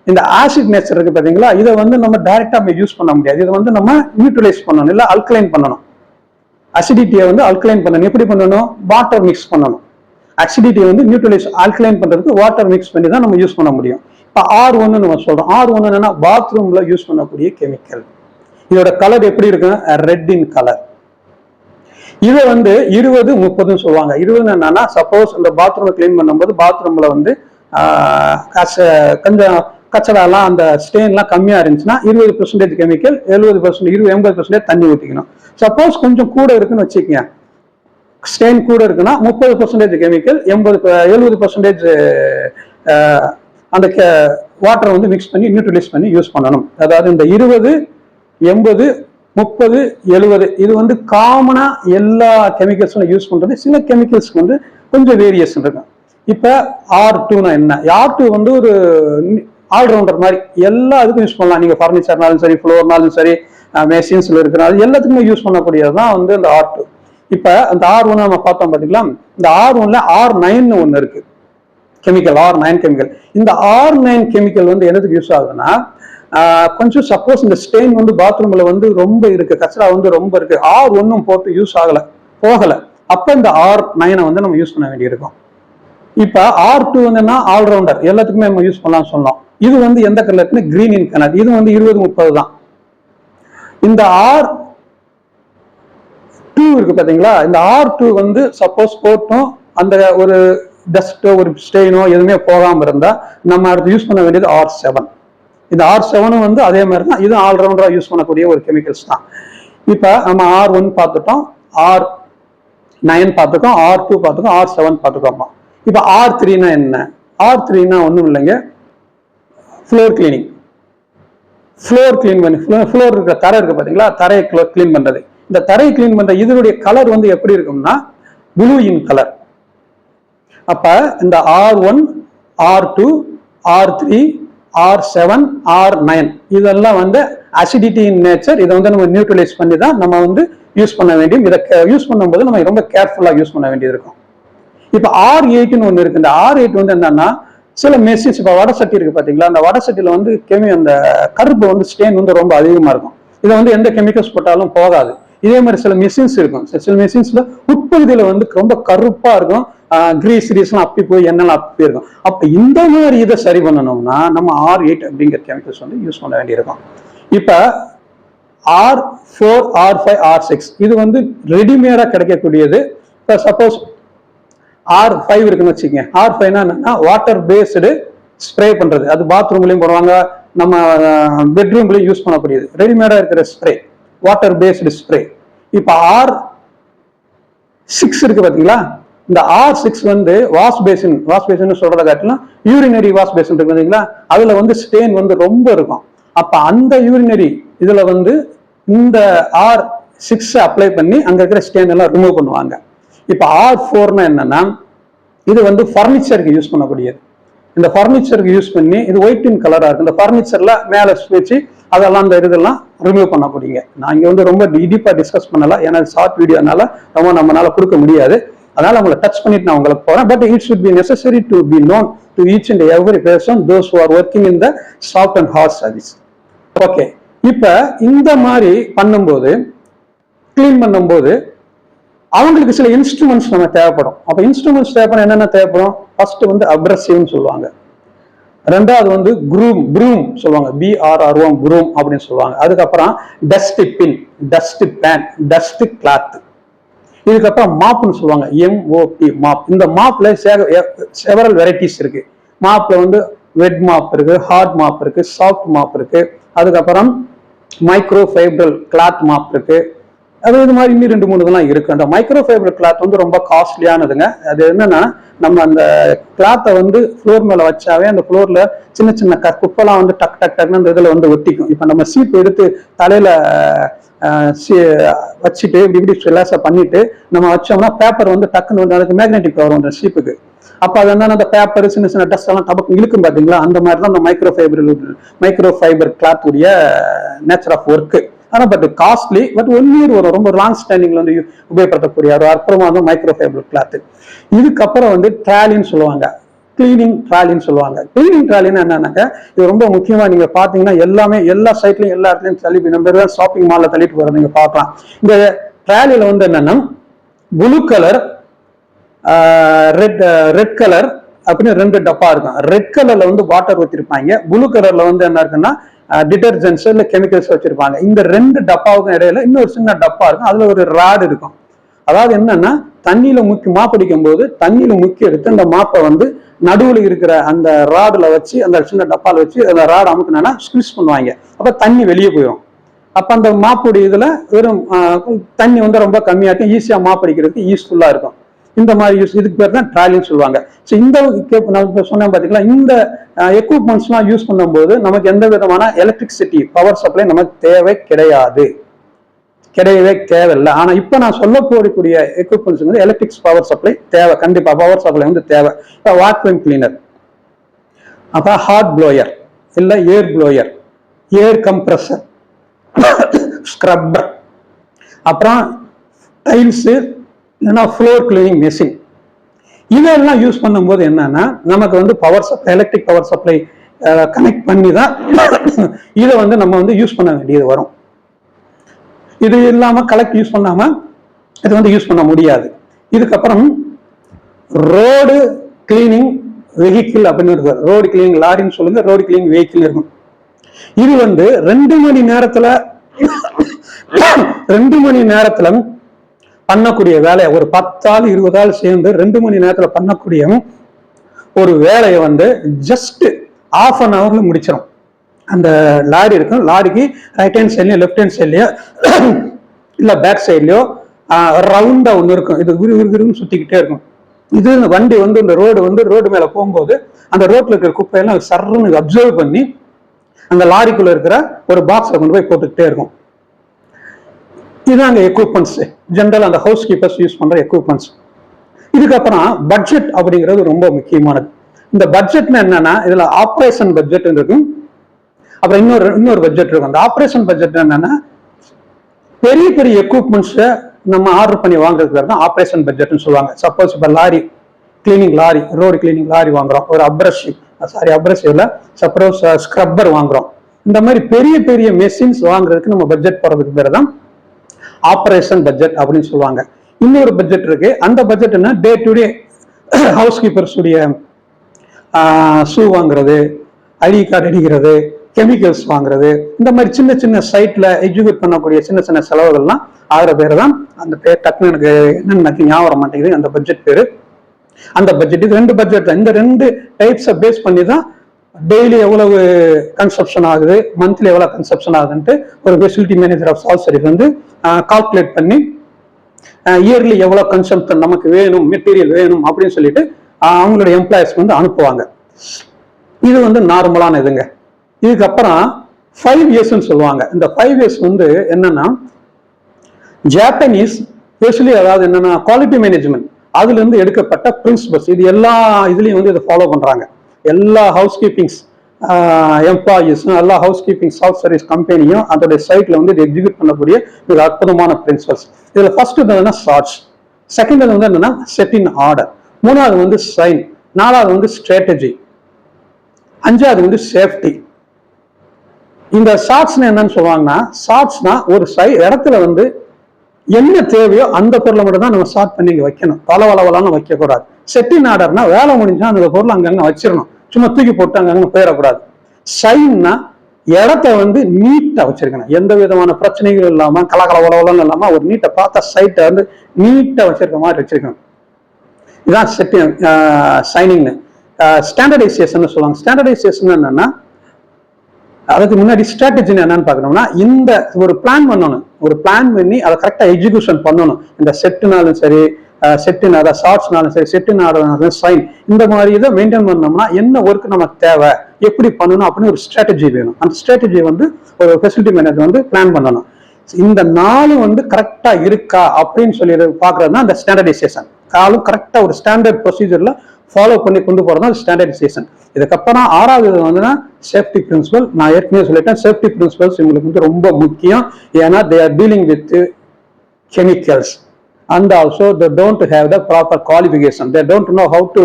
இந்த ஆசிட் நேச்சர் இருக்கு பாத்தீங்களா, இதை வந்து நம்ம டைரக்டா யூஸ் பண்ண முடியாது. இதை வந்து நம்ம நியூட்ரலைஸ் பண்ணணும், இல்ல அல்கலைன் பண்ணணும். அசிடிட்டியை வந்து அல்கலைன் பண்ணணும். எப்படி பண்ணணும்? வாட்டர் மிக்ஸ் பண்ணணும். அசிடிட்டியை வந்து நியூட்ரலைஸ் ஆல்கலைன் பண்றதுக்கு வாட்டர் மிக்ஸ் பண்ணி தான் நம்ம யூஸ் பண்ண முடியும். இப்போ R1 நம்ம சொல்றோம். R1 என்னன்னா பாத்ரூம்ல யூஸ் பண்ணக்கூடிய கெமிக்கல். இதோட கலர் எப்படி இருக்கு? Red in colour. இதை வந்து 20, 30 சொல்லுவாங்க. 20 என்னன்னா சப்போஸ் இந்த பாத்ரூமை கிளீன் பண்ணும்போது பாத்ரூம்ல வந்து கொஞ்சம் கச்சடாலாம் அந்த ஸ்டெயின்லாம் கம்மியா இருந்துச்சுன்னா 20% கெமிக்கல், 80% தண்ணி ஊற்றிக்கணும். சப்போஸ் கொஞ்சம் கூட இருக்குன்னு வச்சுக்கோங்க, ஸ்டெயின் கூட இருக்குன்னா 30% கெமிக்கல், 70% அந்த வாட்டர் வந்து மிக்ஸ் பண்ணி நியூட்ரலைஸ் பண்ணி யூஸ் பண்ணணும். அதாவது இந்த 20, 80, 30, 70 இது வந்து காமனா எல்லா கெமிக்கல்ஸும் யூஸ் பண்றது. சில கெமிக்கல்ஸ்க்கு வந்து கொஞ்சம் வேரியேஷன் இருக்கும். இப்ப R2னா என்ன? R2 வந்து ஒரு ஆல்ரவுண்டர் மாதிரி எல்லா இதுக்கும் யூஸ் பண்ணலாம். நீங்க ஃபர்னிச்சர்னாலும் சரி, ஃப்ளோர்னாலும் சரி, மெஷின்ஸ்ல இருக்கிறனாலும் எல்லாத்துக்குமே யூஸ் பண்ணக்கூடியதுதான் வந்து இந்த R2. இப்ப அந்த R1 நம்ம பார்த்தோம் பாத்தீங்களா, இந்த R1ல R9 ஒண்ணு இருக்கு கெமிக்கல், R9 கெமிக்கல். இந்த R9 கெமிக்கல் வந்து எதுக்கு யூஸ் ஆகுதுன்னா, கொஞ்சம் சப்போஸ் இந்த ஸ்டெயின் வந்து பாத்ரூம்ல வந்து ரொம்ப இருக்கு, கச்சரா வந்து ரொம்ப இருக்கு, R1 போட்டு யூஸ் ஆகல, போகல, அப்ப இந்த R9 வந்து நம்ம யூஸ் பண்ண வேண்டியிருக்கும். இப்ப R2 வந்து ஆல்ரவுண்டர், எல்லாத்துக்குமே நம்ம யூஸ் பண்ணலாம்னு சொன்னோம். இது வந்து எந்த கலர் இருக்குன்னு கிரீன் இன் கலர். இது வந்து 20, 30 தான். இந்த R2 இருக்கு பாத்தீங்களா, இந்த R2 வந்து சப்போஸ் போட்டும் அந்த ஒரு டஸ்டோ ஒரு ஸ்டெயினோ எதுவுமே போகாம இருந்தா நம்ம அடுத்து யூஸ் பண்ண வேண்டியது R7. இந்த R7 வந்து அதே மாதிரி தான், இது ஆல்ரவுண்டரா யூஸ் பண்ணக்கூடிய ஒரு கெமிக்கல்ஸ் தான். இப்ப நம்ம R1 பார்த்துட்டோம், R9 பார்த்துட்டோம், R2 பார்த்துட்டோம், R7 பார்த்துட்டோமா. இப்ப R3னா என்ன? R3னா ஒண்ணும் இல்லைங்க, ஃப்ளோர் கிளீனிங். ஃப்ளோர் கிளீன் பண்ணி, ஃப்ளோர் இருக்கிற தரை இருக்கு பாத்தீங்களா, தரையை கிளீன் பண்றது. இந்த தரையை கிளீன் பண்ற இதனுடைய கலர் வந்து எப்படி இருக்கும்னா ப்ளூ இன் கலர். அப்ப இந்த R1, R2, R3, R7, R9 இதெல்லாம் வந்து அசிடிட்டி இன் நேச்சர். இதை வந்து நம்ம நியூட்ரலைஸ் பண்ணி தான் நம்ம வந்து யூஸ் பண்ண வேண்டியும். இதை யூஸ் பண்ணும்போது நம்ம ரொம்ப கேர்ஃபுல்லா யூஸ் பண்ண வேண்டியது இருக்கும். இப்ப R8ன்னு ஒண்ணு இருக்கு. இந்த R8 வந்து என்னன்னா சில மெஷின்ஸ், இப்ப வடை சட்டி இருக்கு பாத்தீங்களா, அந்த வடை சட்டியில வந்து அந்த கருப்பு வந்து ஸ்டெயின் வந்து ரொம்ப அதிகமா இருக்கும். இதை வந்து எந்த கெமிக்கல்ஸ் போட்டாலும் போகாது. இதே மாதிரி சில மெஷின்ஸ் இருக்கும். சில மெஷின்ஸ்ல உட்பகுதியில வந்து ரொம்ப கருப்பா இருக்கும், கிரீஸ் சீரீஸ்லாம் அப்படி போய் எண்ணெல்லாம் அப்படி போயிருக்கும். அப்ப இந்த மாதிரி இதை சரி பண்ணணும்னா நம்ம R8 அப்படிங்கிற கெமிக்கல்ஸ் வந்து யூஸ் பண்ண வேண்டியிருக்கும். இப்ப R4, R5, R6 இது வந்து ரெடிமேடா கிடைக்கக்கூடியது. இப்போ சப்போஸ் R5 இருக்குன்னு வச்சுக்கோங்க. R5னா என்னன்னா வாட்டர் பேஸ்டு ஸ்ப்ரே பண்றது. அது பாத்ரூம்லயும் போடுவாங்க, நம்ம பெட்ரூம்லயும் யூஸ் பண்ணக்கூடியது ரெடிமேடா இருக்கிற ஸ்ப்ரே, வாட்டர் பேஸ்டு ஸ்ப்ரே. இப்ப R6 இருக்கு பாத்தீங்களா, இந்த R6 வந்து வாஷ் பேசின் சொல்றத காட்டிலும் யூரினரி வாஷ் பேசின் இருக்கு பாத்தீங்களா, அதுல வந்து ஸ்டெயின் வந்து ரொம்ப இருக்கும். அப்ப அந்த யூரினரி இதுல வந்து இந்த R6 அப்ளை பண்ணி அங்க இருக்கிற ஸ்டெயின் எல்லாம் ரிமூவ் பண்ணுவாங்க. இப்ப R4னா என்னன்னா இது வந்து ஃபர்னிச்சருக்கு யூஸ் பண்ணக்கூடியது. இந்த ஃபர்னிச்சருக்கு யூஸ் பண்ணி இது ஒயிட் இன் கலரா இருக்கு. இந்த ஃபர்னிச்சர்ல மேல வச்சு அதெல்லாம் அந்த இதெல்லாம் ரிமூவ் பண்ணக்கூடியங்க. நான் இங்க வந்து ரொம்ப டீப்பா டிஸ்கஸ் பண்ணலாம், ஏன்னா ஷார்ட் வீடியோனால ரொம்ப நம்மளால கொடுக்க முடியாது. அதனால உங்களை டச் பண்ணிட்டு நான் உங்களுக்கு போறேன். But it should be necessary to be known to each and every person those who are working in the soft and hard service. Okay, இப்ப இந்த மாதிரி பண்ணும்போது கிளீன் பண்ணும்போது அவங்களுக்கு சில இன்ஸ்ட்ருமெண்ட்ஸ் நம்ம தேவைப்படும். அப்ப இன்ஸ்ட்ருமெண்ட்ஸ் தேவைப்படும். என்னென்ன தேவைப்படும்? ஃபர்ஸ்ட் வந்து அப்ரசிவ்னு சொல்லுவாங்க. ரெண்டாவது வந்து ப்ரூம் சொல்லுவாங்க, BRROM ப்ரூம் அப்படின்னு சொல்லுவாங்க. அதுக்கப்புறம் dust bin, dust pan, dust cloth. இதுக்கப்புறம் மாப்னு சொல்லுவாங்க, MOP மாப். இந்த மாப்ல செவரல் வெரைட்டிஸ் இருக்கு. மாப்ல வந்து வெட் மாப் இருக்கு, ஹார்ட் மாப் இருக்கு, சாஃப்ட் மாப் இருக்கு. அதுக்கப்புறம் மைக்ரோ ஃபைப்ரல் கிளாத் மாப் இருக்கு. அது இது மாதிரி இன்னும் 2-3 இதெல்லாம் இருக்கு. அந்த மைக்ரோ ஃபைபர் கிளாத் வந்து ரொம்ப காஸ்ட்லியானதுங்க. அது என்னன்னா நம்ம அந்த கிளாத்தை வந்து ஃப்ளோர் மேல வச்சாவே அந்த ஃப்ளோர்ல சின்ன சின்ன குப்பெல்லாம் வந்து டக் டக் டக்னு அந்த இதுல வந்து ஒட்டிக்கும். இப்ப நம்ம சீப் எடுத்து தலையில வச்சுட்டு இப்படி ரிலாக்ஸா பண்ணிட்டு நம்ம வச்சோம்னா பேப்பர் வந்து டக்குன்னு வந்து அதுக்கு மேக்னெட்டிக் பவர் வந்து ஷீப்புக்கு. அப்ப அது என்ன அந்த பேப்பர் சின்ன சின்ன டஸ்ட் எல்லாம் டபக்கு இழுக்கும் பாத்தீங்களா, அந்த மாதிரி தான் அந்த மைக்ரோ ஃபைபர் கிளாத் உடைய நேச்சர் ஆஃப் ஒர்க். ஆனா பட் காஸ்ட்லி, பட் 1 year வரும். ரொம்ப லாங் ஸ்டாண்டிங்ல வந்து உபயோகப்படுத்தக்கூடிய ஒரு அற்புதமான மைக்ரோ ஃபைபர் கிளாத். இதுக்கப்புறம் வந்து ட்ராலின்னு சொல்லுவாங்க, கிளீனிங் ட்ராலின்னு சொல்லுவாங்க. கிளீனிங் ட்ராலின்னு என்னன்னாக்க இது ரொம்ப முக்கியமா நீங்க பாத்தீங்கன்னா எல்லாமே எல்லா சைட்லயும் எல்லா இடத்துலயும் தள்ளி நம்ம ஷாப்பிங் மால்ல தள்ளிட்டு போறத நீங்க பார்க்கலாம். இந்த ட்ராலில வந்து என்னன்னா ப்ளூ கலர், ரெட் கலர் அப்படின்னு 2 டப்பா இருக்கும். ரெட் கலர்ல வந்து வாட்டர் ஊத்திருப்பாங்க, ப்ளூ கலர்ல வந்து என்ன இருக்குன்னா டிடர்ஜென்ட்ஸ் இல்ல கெமிக்கல்ஸ் வச்சிருப்பாங்க. இந்த 2 டப்பாவுக்கும் இடையில இன்னொரு சின்ன டப்பா இருக்கும், அதுல ஒரு ராடு இருக்கும். அதாவது என்னன்னா தண்ணியில மாப்படிக்கும் போது தண்ணியில முக்கி எடுத்து அந்த மாப்பை வந்து நடுவுல இருக்கிற அந்த ராடுல வச்சு அந்த சின்ன டப்பால வச்சு அந்த ராடு அமுக்குனா ஸ்குவீஸ் பண்ணுவாங்க. அப்ப தண்ணி வெளியே போயிடும். அப்ப அந்த மாப்புடைய இதுல வெறும் தண்ணி வந்து ரொம்ப கம்மியா இருக்கும், ஈஸியா மாப்படிக்கிறதுக்கு யூஸ்ஃபுல்லா இருக்கும். இந்த மாதிரி இதுக்கு பேர் தான் ட்ராலின்னு சொல்லுவாங்க. ஸோ இந்த நான் சொன்னேன் பாத்தீங்களா, இந்த எக்யூப்மெண்ட்ஸ் எல்லாம் யூஸ் பண்ணும்போது நமக்கு எந்த விதமான எலக்ட்ரிசிட்டி பவர் சப்ளை நமக்கு கிடையவே தேவையில்லை. ஆனா இப்ப நான் சொல்ல போகக்கூடிய எக்யூப்மெண்ட்ஸ் வந்து எலக்ட்ரிக் பவர் சப்ளை தேவை, கண்டிப்பா பவர் சப்ளை வந்து தேவை. இப்போ வாக்யூம் கிளீனர், அப்புறம் ஹாட் ப்ளோயர் இல்ல ஏர் ப்ளோயர், ஏர் கம்ப்ரஸர், ஸ்க்ரப்பர், அப்புறம் டைல்ஸ் இல்லைன்னா ஃப்ளோர் கிளீனிங் மெஷின். இதெல்லாம் யூஸ் பண்ணும்போது என்னன்னா நமக்கு வந்து power supply, electric power supply connect பண்ணி தான் இதை வந்து நம்ம வந்து யூஸ் பண்ண வேண்டியது வரும். இது இல்லாம கலெக்ட் யூஸ் பண்ணாம இது வந்து யூஸ் பண்ண முடியாது. இதுக்கப்புறம் ரோடு கிளீனிங் வெஹிக்கிள் அப்படின்னு இருக்கு. ரோடு கிளீனிங் லாரின்னு சொல்லுங்க, ரோடு கிளீனிங் வெஹிக்கிள் இருக்கும். இது வந்து 2 மணி நேரத்துல பண்ணக்கூடிய வேலையை ஒரு 10 ஆள் 20 ஆள் சேர்ந்து 2 மணி நேரத்துல பண்ணக்கூடிய ஒரு வேலையை வந்து ஜஸ்ட் 1/2 hourல முடிச்சிடும். அந்த லாரி இருக்கும், லாரிக்கு ரைட் ஹேண்ட் சைட்லயோ லெஃப்ட் ஹேண்ட் சைட்லயோ இல்ல பேக் சைட்லயோ ரவுண்டா ஒண்ணு இருக்கும், இது விறுவிறுன்னு சுத்திக்கிட்டே இருக்கும். இது வண்டி வந்து இந்த ரோடு மேல போகும்போது அந்த ரோட்ல இருக்கிற குப்பையெல்லாம் சர்ன்னு அப்சர்வ் பண்ணி அந்த லாரிக்குள்ள இருக்கிற ஒரு பாக்ஸ்ல கொண்டு போய் போட்டுக்கிட்டே இருக்கும். இதுதான் அந்த எக்யூப்மெண்ட்ஸ், ஜென்ரல் அந்த ஹவுஸ் கீப்பர்ஸ் யூஸ் பண்ற எக்யூப்மெண்ட்ஸ். இதுக்கப்புறம் பட்ஜெட் அப்படிங்கிறது ரொம்ப முக்கியமானது. இந்த பட்ஜெட்னா என்னன்னா இதுல ஆப்ரேஷன் பட்ஜெட் இருக்கும், அப்புறம் இன்னொரு பட்ஜெட் இருக்கும். அந்த ஆப்ரேஷன் பட்ஜெட் என்னன்னா பெரிய பெரிய எக்யூப்மெண்ட்ஸ் நம்ம ஆர்டர் பண்ணி வாங்குறதுக்கு தான் ஆப்ரேஷன் பட்ஜெட்னு சொல்லுவாங்க. சப்போஸ் இப்ப lorry cleaning lorry, road cleaning lorry வாங்குறோம், ஒரு அப்ரசிவ்ல சப்போஸ் ஸ்க்ரப்பர் வாங்குறோம். இந்த மாதிரி பெரிய பெரிய மெஷின்ஸ் வாங்குறதுக்கு நம்ம பட்ஜெட் போறதுக்கு பேர் தான் ஆப்ரேஷன் பட்ஜெட் அப்படின்னு சொல்லுவாங்க. இன்னொரு பட்ஜெட் இருக்கு, அந்த பட்ஜெட் என்ன டே டு டே ஹவுஸ் கீப்பர்ஸுடைய ஷூ வாங்குறது, ஐடி கார்டு அடிக்கிறது, கெமிக்கல்ஸ் வாங்குறது, இந்த மாதிரி சின்ன சின்ன சைட்ல எக்ஸிக்யூட் பண்ணக்கூடிய சின்ன சின்ன செலவுகள்லாம் ஆகிற பேர் தான் அந்த பேர். டக்குன்னு எனக்கு என்னன்னு ஞாபகம் வர மாட்டேங்குது அந்த பட்ஜெட் பேரு. அந்த பட்ஜெட் இது 2 பட்ஜெட் தான். இந்த 2 டைப்ஸை பேஸ் பண்ணி தான் டெய்லி எவ்வளவு கன்சப்ஷன் ஆகுது, மந்த்லி எவ்வளவு கன்சப்ஷன் ஆகுதுன்ட்டு ஒரு facility manager of salt service வந்து கால்குலேட் பண்ணி இயர்லி எவ்வளவு கன்சம்ஷன் நமக்கு வேணும், மெட்டீரியல் வேணும் அப்படின்னு சொல்லிட்டு அவங்களுடைய எம்ப்ளாயிஸ்க்கு வந்து அனுப்புவாங்க. இது வந்து நார்மலான இதுங்க. இதுக்கப்புறம் 5 இயர்ஸ்ன்னு சொல்லுவாங்க. இந்த 5 இயர்ஸ் வந்து என்னன்னா ஜாப்பனீஸ் ஸ்பெஷலி, அதாவது என்னன்னா குவாலிட்டி மேனேஜ்மெண்ட் அதுல இருந்து எடுக்கப்பட்ட பிரின்சிபல்ஸ். இது எல்லா இதுலயும் வந்து இதை ஃபாலோ பண்றாங்க. எல்லா ஹவுஸ் கீப்பிங்ஸ் எம்ப்ளாயீஸும் எல்லா ஹவுஸ் கீப்பிங் சாஃப்ட் சர்வீஸ் கம்பெனியும் அதோடைய சைட்ல வந்து இது எக்ஸிக்யூட் பண்ணக்கூடிய மிக அற்புதமான பிரின்சிபல்ஸ். இதுல ஃபர்ஸ்ட் வந்து ஷார்ட்ஸ், செகண்ட் வந்து என்னன்னா செட் இன் ஆர்டர், மூணாவது வந்து சைன், நாலாவது வந்து ஸ்ட்ராட்டஜி, அஞ்சாவது வந்து சேஃப்டி. இந்த ஷார்ட்ஸ்னா என்னன்னு சொல்லுவாங்கன்னா, ஷார்ட்ஸ்னா ஒரு இடத்துல வந்து என்ன தேவையோ அந்த பொருளை மட்டும் தான் நம்ம ஷார்ட் பண்ணி வைக்கணும், வளவளவலான்னு வைக்கக்கூடாது. செட்டின் ஆர்டர்னா வேலை முடிஞ்சா அந்த பொருள் அங்கங்க வச்சிடணும், சும்மா தூக்கி போட்டு அங்கங்க போயிடக்கூடாது. சைன்னா இடத்த வந்து நீட்டா வச்சிருக்கணும், எந்த விதமான பிரச்சனைகள் இல்லாம கலகலவலவலன்னு இல்லாம ஒரு நீட்டை பார்த்தா சைட்டை வந்து நீட்டா வச்சிருக்க மாதிரி வச்சிருக்கணும். இதான் செட்டிங் சைனிங்னு. ஸ்டாண்டர்டைசேஷன் சொல்லுவாங்க. ஸ்டாண்டர்டைசேஷன் என்னன்னா அதுக்கு முன்னாடி ஸ்ட்ராட்டஜி என்னன்னு பார்க்கணும்னா, இந்த ஒரு பிளான் பண்ணணும், ஒரு பிளான் பண்ணி அதை கரெக்டா எக்ஸிகியூஷன் பண்ணணும். இந்த செட்டுனாலும் சரி, செட்டின் அதாவது ஷார்ட்ஸ்னாலும் சரி, செட்டின் ஆர்டர்னாலும் சைன், இந்த மாதிரி இதை மெயின்டைன் பண்ணோம்னா என்ன ஒர்க் நமக்கு தேவை, எப்படி பண்ணணும் அப்படின்னு ஒரு ஸ்ட்ராட்டஜி வேணும். அந்த ஸ்ட்ராட்டஜி வந்து ஒரு ஃபெசிலிட்டி மேனேஜர் வந்து பிளான் பண்ணணும். இந்த 4 வந்து கரெக்டா இருக்கா அப்படின்னு சொல்லி பாக்குறது தான் அந்த ஸ்டாண்டர்டைசேஷன். காலும் கரெக்டா ஒரு ஸ்டாண்டர்ட் ப்ரொசீஜர்ல ஃபாலோ பண்ணி கொண்டு போறது ஸ்டாண்டர்டைசேஷன். இதுக்கப்புறம் 6வது வந்து சேஃப்டி பிரின்சிபல். நான் ஏற்கனவே சொல்லிட்டேன், சேஃப்டி பிரின்சிபல்ஸ் இவங்களுக்கு வந்து ரொம்ப முக்கியம். ஏன்னா they are dealing with chemicals and also they don't have the proper qualification, they don't know how to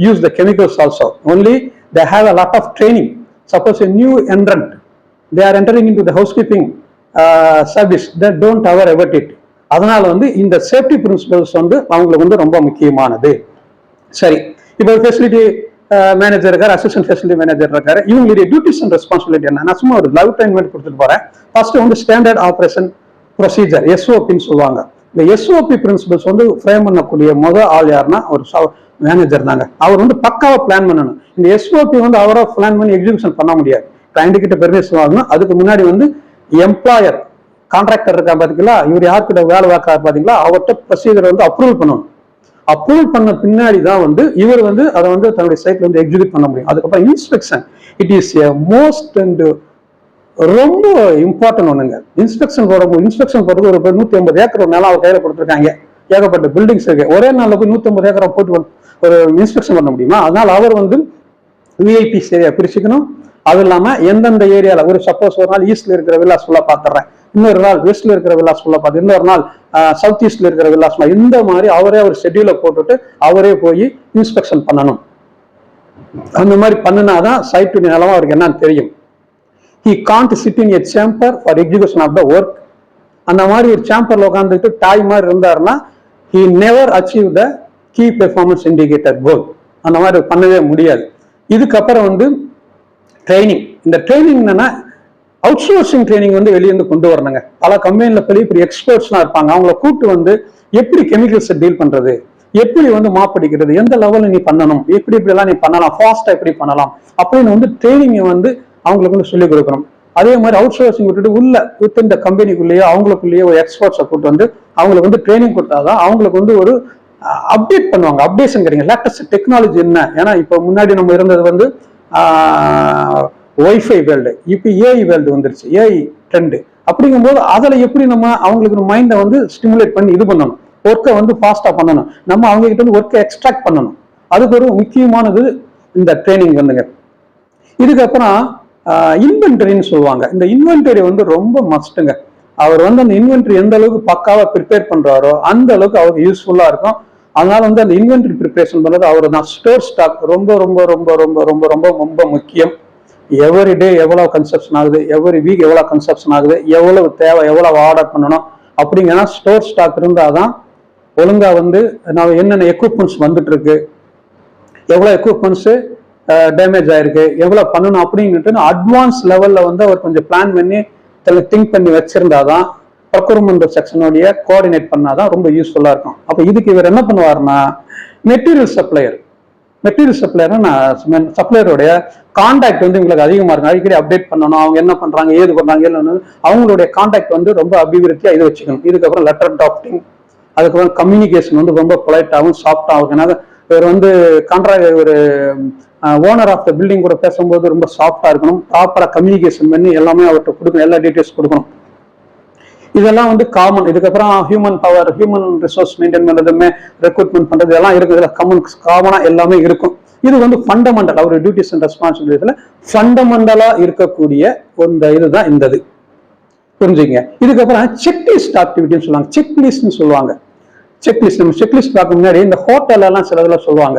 use the chemicals also, only they have a lot of training. Suppose a new entrant, they are entering into the housekeeping service, they don't have about it. அதனால வந்து இந்த சேஃப்டி பிரின்சிபல்ஸ் வந்து அவங்களுக்கு வந்து ரொம்ப முக்கியமானது. சரி, இப்போ ஃபெசிலிட்டி மேனேஜர் இருக்காரு, அசிஸ்டன்ட் ஃபெசிலிட்டி மேனேஜர் இருக்காரு. இவங்களுடைய டியூட்டிஸ் அண்ட் ரெஸ்பான்சிபிலிட்டி என்ன, நான் சும்மா ஒரு லவ் ட்ரைன்மெண்ட் கொடுத்துட்டு போறேன். ஃபர்ஸ்ட் வந்து ஸ்டாண்டர்ட் ஆபரேஷன் ப்ரொசீஜர், எஸ்ஓபின்னு சொல்லுவாங்க. இந்த எஸ்ஓபி பிரின்சிபல்ஸ் வந்து ஃப்ரேம் பண்ணக்கூடிய ஆள் யாருன்னா ஒரு மேனேஜர் தாங்க. அவர் வந்து பக்காவா பிளான் பண்ணணும். இந்த எஸ்ஓபி வந்து அவரா பிளான் பண்ணி எக்ஸிகியூஷன் பண்ண முடியாது, கிளைண்ட் கிட்ட பெர்மிஷன் வாங்கணும். அதுக்கு முன்னாடி வந்து எம்ப்ளாயர் கான்ட்ராக்டர் இருக்கா பாத்தீங்களா, இவர் யார்கிட்ட வேலை பார்க்கறாரு பாத்தீங்களா, அவர்கிட்ட ப்ரொசீஜர் வந்து அப்ரூவல் பண்ணணும். அப்ரூவல் பண்ண பின்னாடி தான் வந்து இவர் வந்து அதை வந்து தன்னுடைய சைட்ல வந்து எக்ஸிக்யூட் பண்ண முடியும். அதுக்கப்புறம் inspection, it is most and ரொம்ப இம்பார்ட்டன்ட் ஒண்ணுங்க. இன்ஸ்பெக்ஷன் போறது ஒரு 150 ஏக்கர் நிலம் அவர் கையில கொடுத்துருக்காங்க, ஏகப்பட்ட பில்டிங்ஸ் இருக்கு. ஒரே நாள்ல போய் 150 ஏக்கரை போட்டு ஒரு இன்ஸ்பெக்ஷன் பண்ண முடியுமா? அதனால அவர் வந்து விஐபிஸ் ஏரியா பிரிச்சுக்கணும். அது இல்லாம எந்தெந்த ஏரியால ஒரு சப்போஸ் ஒரு நாள் ஈஸ்ட்ல இருக்கிற வில்லாஸ் ஃபுல்லா பாத்துறேன், இன்னொரு நாள் வெஸ்ட்ல இருக்கிற வில்லாஸ் ஃபுல்லா பார்த்து, இன்னொரு நாள் சவுத் ஈஸ்ட்ல இருக்கிற வில்லாஸ், இந்த மாதிரி அவரே ஒரு ஷெட்யூலை போட்டுட்டு அவரே போய் இன்ஸ்பெக்ஷன் பண்ணணும். அந்த மாதிரி பண்ணினாதான் சைட்டு நிலமா அவருக்கு என்னன்னு தெரியும். He can't sit in a chamber for execution of the work. அந்த மாதிரி ஒரு சேம்பர்ல உட்காந்துட்டு டாய் மாதிரி இருந்தாருன்னா he never achieve the key performance indicator goal. அந்த மாதிரி பண்ணவே முடியாது. இதுக்கப்புறம் வந்து ட்ரைனிங். இந்த ட்ரைனிங் என்னன்னா அவுட் சோர்சிங் ட்ரைனிங் வந்து வெளியே கொண்டு வரணுங்க. பல கம்பெனில பெரிய பெரிய எக்ஸ்பர்ட்ஸ்லாம் இருப்பாங்க, அவங்கள கூப்பிட்டு வந்து எப்படி கெமிக்கல்ஸை டீல் பண்றது, எப்படி வந்து மாப்படிக்கிறது, எந்த லெவலில் நீ பண்ணணும், எப்படி எல்லாம் நீ பண்ணலாம், ஃபாஸ்டா எப்படி பண்ணலாம் அப்படின்னு வந்து ட்ரைனிங்கை வந்து அவங்களுக்கு வந்து சொல்லிக் கொடுக்கணும். அதே மாதிரி அவுட் சோர்சிங் விட்டுட்டு உள்ள வித் இந்த கம்பெனிக்குள்ளேயே அவங்களுக்குள்ளேயே ஒரு எக்ஸ்பர்ட்ஸை கூட்டு வந்து அவங்களுக்கு வந்து ட்ரைனிங் கொடுத்தாதான் அவங்களுக்கு வந்து ஒரு அப்டேட் பண்ணுவாங்க. அப்டேஷன் கிடைக்கும், லேட்டஸ்ட் டெக்னாலஜி என்ன. ஏன்னா இப்போ முன்னாடி நம்ம இருந்தது வந்து ஒய்ஃபை வேர்ல்டு, இப்போ ஏஐ வேர்ல்டு வந்துருச்சு, ஏஐ ட்ரெண்டு. அப்படிங்கும்போது அதில் எப்படி நம்ம அவங்களுக்கு மைண்டை வந்து ஸ்டிமுலேட் பண்ணி இது பண்ணணும், ஒர்க்கை வந்து ஃபாஸ்டா பண்ணணும், நம்ம அவங்க கிட்ட வந்து ஒர்க்கை எக்ஸ்ட்ராக்ட் பண்ணணும். அதுக்கு ஒரு முக்கியமானது இந்த ட்ரைனிங் வந்துங்க. இதுக்கப்புறம் இன்வென்டரின்னு சொல்லுவாங்க. இந்த இன்வென்டரி வந்து ரொம்ப மஸ்ட்டுங்க. அவர் வந்து அந்த இன்வென்டரி எந்த அளவுக்கு பக்காவா ப்ரிப்பேர் பண்றாரோ அந்த அளவுக்கு அவருக்கு யூஸ்ஃபுல்லா இருக்கும். அதனால வந்து அந்த இன்வென்டரி ப்ரிப்பரேஷன் பண்றது அவர் தான். ஸ்டோர் ஸ்டாக் ரொம்ப ரொம்ப ரொம்ப ரொம்ப ரொம்ப ரொம்ப ரொம்ப முக்கியம். எவ்ரி டே எவ்வளவு கன்சப்ஷன் ஆகுது, எவ்ரி வீக் எவ்வளவு கன்சப்ஷன் ஆகுது, எவ்வளவு தேவை, எவ்வளவு ஆர்டர் பண்ணணும் அப்படிங்கன்னா ஸ்டோர் ஸ்டாக் இருந்தாதான் ஒழுங்கா வந்து நான் என்னென்ன எக்யூப்மெண்ட்ஸ் வந்துட்டு இருக்கு, எவ்வளவு எக்யூப்மெண்ட்ஸ் டேமேஜ் ஆயிருக்கு, எவ்வளவு பண்ணணும் அப்படின்ட்டு அட்வான்ஸ் லெவல்ல வந்து அவர் கொஞ்சம் பிளான் பண்ணி திங்க் பண்ணி வச்சிருந்தாதான் ப்ரொக்யூர்மெண்ட் செக்ஷனுடைய கோஆர்டினேட் பண்ணாதான் ரொம்ப யூஸ்ஃபுல்லா இருக்கும். அப்ப இதுக்கு இவர் என்ன பண்ணுவாருன்னா மெட்டீரியல் சப்ளையர்னா சப்ளையருடைய கான்டாக்ட் வந்து உங்களுக்கு அதிகமா இருக்கும், அடிக்கடி அப்டேட் பண்ணணும், அவங்க என்ன பண்றாங்க ஏது பண்றாங்க அவங்களுடைய கான்டாக்ட் வந்து ரொம்ப அபிவிருத்தியா இது வச்சுக்கணும். இதுக்கப்புறம் லெட்டர் டிராஃப்டிங், அதுக்கப்புறம் கம்யூனிகேஷன் வந்து ரொம்ப பொலைட்டாகவும் சாஃப்டாகவும். ஏன்னா இவர் வந்து கான்ட்ராக்ட் ஒரு ஓனர் ஆஃப் த பில்டிங் கூட பேசும்போது ரொம்ப சாஃப்டா இருக்கணும், ப்ராப்பரா கம்யூனிகேஷன் பண்ணி எல்லாமே அவர்கிட்ட கொடுக்கணும், எல்லா டீட்டெயில்ஸ் கொடுக்கணும். இதெல்லாம் வந்து காமன். இதுக்கப்புறம் human power, human resource maintain பண்றதுமே, ரெக்ரூட்மெண்ட் பண்றது இதெல்லாம் இருக்குது, காமனா எல்லாமே இருக்கும். இது வந்து ஃபண்டமெண்டல் அவர் டியூட்டிஸ் அண்ட் ரெஸ்பான்சிபிலிட்டிஸ்ல ஃபண்டமெண்டலா இருக்கக்கூடிய ஒரு இதுதான் இந்த இது, புரிஞ்சுங்க. இதுக்கப்புறம் செக்லிஸ்ட் ஆக்டிவிட்டின்னு சொல்லுவாங்க, செக்லிஸ்ட்னு சொல்லுவாங்க. செக்லிஸ்ட் நம்ம செக்லிஸ்ட் பார்க்க முன்னாடி இந்த ஹோட்டல் எல்லாம் சில இதெல்லாம் சொல்லுவாங்க,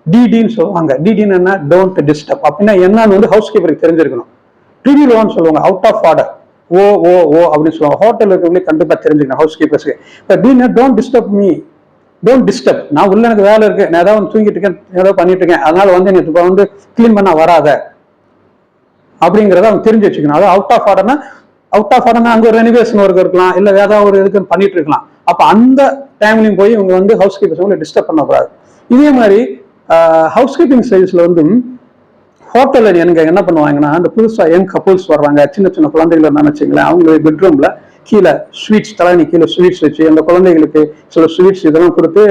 டிடின்னு சொல்லுவாங்க. டிடின்னு என்ன, டோன்ட் டிஸ்டர்ப். அப்படின்னா என்னன்னு வந்து ஹவுஸ் கீப்பருக்கு தெரிஞ்சிருக்கணும். டிடின்னு சொல்லுவாங்க, out of order, O O O அப்படின்னு சொல்லுவாங்க. ஹோட்டல் இருக்கவங்களே கண்டிப்பா தெரிஞ்சுக்கணும் ஹவுஸ் கீப்பர்ஸ்க்கு. இப்போ டின்னா don't disturb me, don't disturb, நான் உள்ள எனக்கு வேலை இருக்கு, நான் ஏதாவது தூங்கிட்டு இருக்கேன், ஏதாவது பண்ணிட்டு இருக்கேன், அதனால வந்து எனக்கு இப்போ வந்து கிளீன் பண்ண வராத அப்படிங்கிறத அவங்க தெரிஞ்சு வச்சுக்கணும். அதாவது அவுட் ஆஃப் ஆர்டர்னா அங்க ஒரு ரெனிவேஷன் ஒர்க் இருக்கலாம், இல்ல ஏதாவது ஒரு இதுக்கு பண்ணிட்டு இருக்கலாம். அப்ப அந்த டைம்லையும் போய் இவங்க வந்து ஹவுஸ் கீப்பர்ஸ் டிஸ்டர்ப் பண்ணக்கூடாது. இதே மாதிரி ஹவுஸ் கீப்பிங் சர்வீஸ்ல வந்து ஹோட்டல்ல எனக்கு என்ன பண்ணுவாங்கன்னா, அந்த புதுசா யங் கப்புள்ஸ் வர்றாங்க, சின்ன சின்ன குழந்தைகள் நினைச்சிங்களேன், அவங்களுடைய பெட்ரூம்ல கீழே ஸ்வீட்ஸ், தலைவணி கீழே ஸ்வீட்ஸ் வச்சு அந்த குழந்தைகளுக்கு சில ஸ்வீட்ஸ் இதெல்லாம் கொடுத்து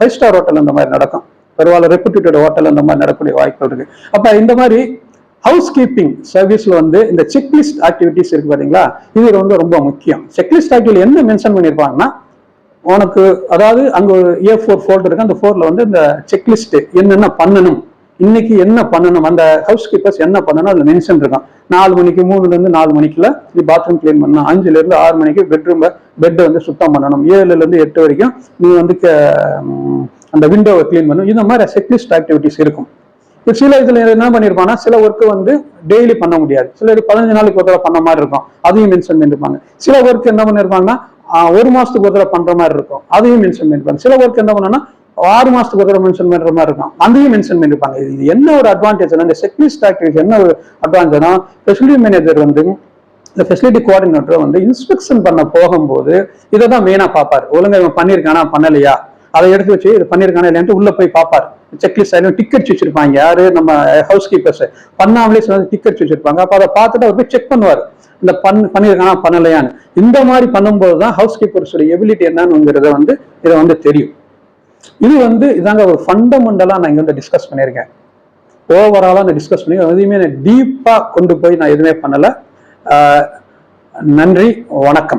5 ஸ்டார் ஹோட்டல் இந்த மாதிரி நடக்கும், பெரும்பாலும் ரெப்யூட்டட் ஹோட்டல் அந்த மாதிரி நடக்கக்கூடிய வாய்ப்புகள் இருக்கு. அப்ப இந்த மாதிரி ஹவுஸ் கீப்பிங் சர்வீஸ்ல வந்து இந்த செக்லிஸ்ட் ஆக்டிவிட்டிஸ் இருக்கு பாத்தீங்களா, இது வந்து ரொம்ப முக்கியம். செக்லிஸ்ட் ஆக்டிவிட்டி என்ன மென்ஷன் பண்ணிருப்பாங்கன்னா, உனக்கு அதாவது அங்க ஒரு A4 ஃபோல்டர் இருக்கு, அந்த 4ல வந்து இந்த செக்லிஸ்ட் என்னென்ன பண்ணணும், இன்னைக்கு என்ன பண்ணணும், அந்த ஹவுஸ் கீப்பர்ஸ் என்ன பண்ணணும் அதுல மென்ஷன் இருக்கும். 4 மணிக்கு 3ல இருந்து 4 மணிக்குள்ள நீ பாத்ரூம் கிளீன் பண்ணணும், 5ல இருந்து 6 மணிக்கு பெட் வந்து சுத்தம் பண்ணணும், 7ல இருந்து 8 வரைக்கும் நீ வந்து அந்த விண்டோவை கிளீன் பண்ணணும். இந்த மாதிரி செக்லிஸ்ட் ஆக்டிவிட்டிஸ் இருக்கும். சில இதுல என்ன பண்ணிருப்பாங்கன்னா, சில ஒர்க்கு வந்து டெய்லி பண்ண முடியாது, சில 15 நாளைக்கு ஒரு தடவை பண்ண மாதிரி இருக்கும், அதையும் மென்ஷன் பண்ணிருப்பாங்க. சில ஒர்க் என்ன பண்ணிருப்பாங்கன்னா 1 மாசத்துக்கு ஒரு தடவை பண்ற மாதிரி இருக்கும், அதையும் மென்ஷன் பண்ணிருப்பாங்க. சில ஒர்க் என்ன பண்ணா 6 மாசத்துக்கு ஒரு தடவை மென்ஷன் பண்ற மாதிரி இருக்கும், அதையும் மென்ஷன் பண்ணிருப்பாங்க. இது என்ன ஒரு அட்வான்டேஜ், இந்த செக்லிஸ்ட் ஆக்டிவிட்டி என்ன ஒரு அட்வான்டேஜ்னா, ஃபெசிலிட்டி மேனேஜர் வந்து இந்த ஃபெசிலிட்டி கோஆர்டினேட்டர் வந்து இன்ஸ்பெக்ஷன் பண்ண போகும்போது இதை தான் மெயினா பார்ப்பாரு. ஒழுங்கா இவன் பண்ணிருக்கானா பண்ணலையா, அதை எடுத்து வச்சு இது பண்ணிருக்கானா இல்லையான்ட்டு உள்ள போய் பார்ப்பாரு. செக்லிஸ்ட் ஆயிலும் டிக்கெட் வச்சிருப்பாங்க, யாரு நம்ம ஹவுஸ் கீப்பர்ஸ் பண்ணாமலே சில டிக்கெட் வச்சிருப்பாங்க. அப்ப அதை பார்த்துட்டு அவர் போய் செக் பண்ணுவார், இந்த பண்ணிருக்கானா பண்ணலையான்னு. இந்த மாதிரி பண்ணும்போது தான் ஹவுஸ் கீப்பர்ஸோட எபிலிட்டி என்னங்கிறத வந்து இதை வந்து தெரியும். இது வந்து இதாங்க ஒரு ஃபண்டமெண்டலா நான் இங்க வந்து டிஸ்கஸ் பண்ணியிருக்கேன். ஓவராலா நான் டிஸ்கஸ் பண்ணி எதுவுமே டீப்பா கொண்டு போய் நான் எதுவுமே பண்ணல. நன்றி, வணக்கம்.